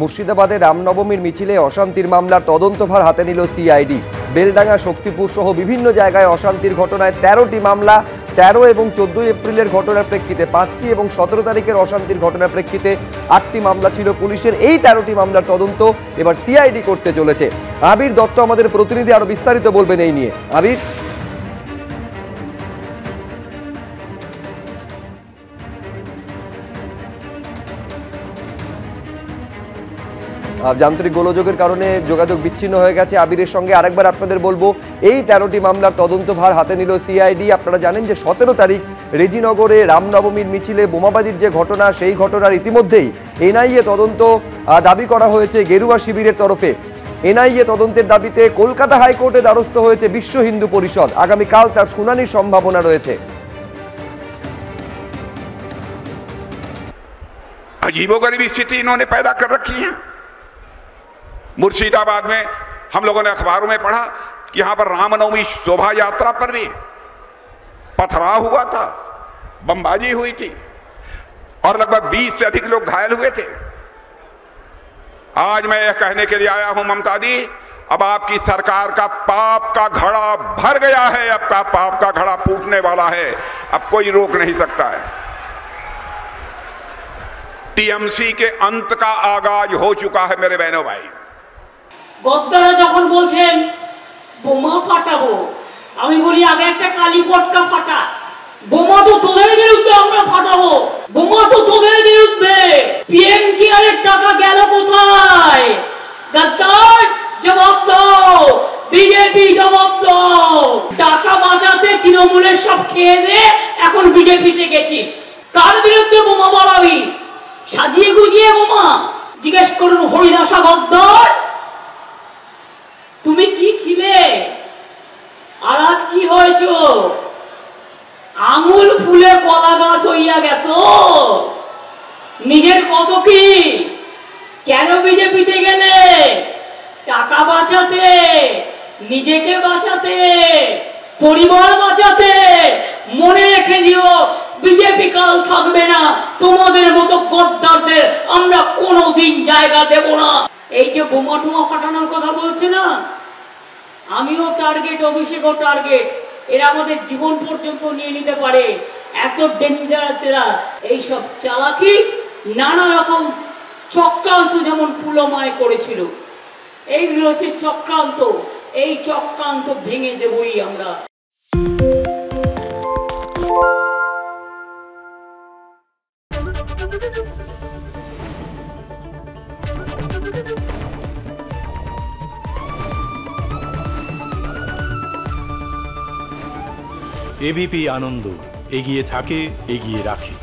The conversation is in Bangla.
মুর্শিদাবাদে রামনবমীর মিছিলে অশান্তির মামলার তদন্তভার হাতে নিল সিআইডি। বেলডাঙ্গা, শক্তিপুর সহ বিভিন্ন জায়গায় অশান্তির ঘটনায় 13টি মামলা। 13 এবং 14 এপ্রিলের ঘটনার প্রেক্ষিতে 5টি এবং 17 তারিখের অশান্তির ঘটনার প্রেক্ষিতে 8টি মামলা ছিল পুলিশের। এই 13টি মামলার তদন্ত এবার সিআইডি করতে চলেছে। আবির দত্ত আমাদের প্রতিনিধি আরো বিস্তারিত বলবেন এই নিয়ে। আবির, যান্ত্রিক গোলযোগের কারণে যোগাযোগ বিচ্ছিন্ন হয়ে গেছে আবিরের সঙ্গে। আরেকবার আপনাদের বলবো, এই 13টি মামলার তদন্তভার হাতে নিল সিআইডি। আপনারা জানেন যে 17 তারিখ রেজিনগরে রামনবমীর মিছিলে বোমাবাজির যে ঘটনা, সেই ঘটনার ইতিমধ্যেই এনআইএ তদন্ত দাবি করা হয়েছে গেরুয়া শিবিরের তরফে। এনআইএ তদন্তের দাবিতে কলকাতা হাইকোর্টে দ্বারস্থ হয়েছে বিশ্ব হিন্দু পরিষদ। আগামীকাল তার শুনানির সম্ভাবনা রয়েছে। अजीबोगरीबी स्थिति इन्होंने पैदा कर रखी है। मुर्शिदाबाद में हम लोगों ने अखबारों में पढ़ा कि यहां पर रामनवमी शोभा यात्रा पर भी पथराव हुआ था, बमबाजी हुई थी और लगभग 20 से अधिक लोग घायल हुए थे। आज मैं यह कहने के लिए आया हूं ममता दी, अब आपकी सरकार का पाप का घड़ा भर गया है। अब का पाप का घड़ा फूटने वाला है, अब कोई रोक नहीं सकता है। टीएमसी के अंत का आगाज हो चुका है मेरे बहनों भाई। গদ্দারা যখন বলছেন বোমা ফাটাবো, আমি বলি আগে একটা কালী পটকা ফাটা। বোমা তো তোদের বিরুদ্ধে আমরা ফাটাবো, বোমা তো তোদের বিরুদ্ধে। পিএম কেয়ারের টাকা গেল কোথায়? গদ্দার জবাব দাও, বিজেপি জবাব দাও। টাকা বাঁচাতে তৃণমূলের সব খেয়ে দে, এখন বিজেপিতে গেছিস। কার বিরুদ্ধে বোমা বাড়াবি? সাজিয়ে গুজিয়ে বোমা। জিজ্ঞেস করুন হরিদাসা গদ্দার, তুমি কি ছিলে আর আজ কি হয়েছ? আঙুল ফুলে কলা গাছ হইয়া গেছো। নিজের কত কি? কেন বিজেপিতে গেলে? টাকা বাঁচাতে, নিজেকে বাঁচাতে, পরিবার বাঁচাতে। মনে রেখে দিও, বিজেপি কাল থাকবে না। তোমাদের মতো গদ্দারদের আমরা কোনোদিন জায়গা দেব না। এই যে বোমা টোমা ফাটানোর কথা বলছে না, আমিও টার্গেট, অভিষেকও টার্গেট। এরা আমাদের জীবন পর্যন্ত নিয়ে নিতে পারে, এত ডেঞ্জারাস এরা। এইসব চালাকি, নানা রকম চক্রান্ত, যেমন পুলমায় করেছিল, এইগুলো হচ্ছে চক্রান্ত। এই চক্রান্ত ভেঙে দেবই আমরা। এবিপি আনন্দ, এগিয়ে থাকে, এগিয়ে রাখে।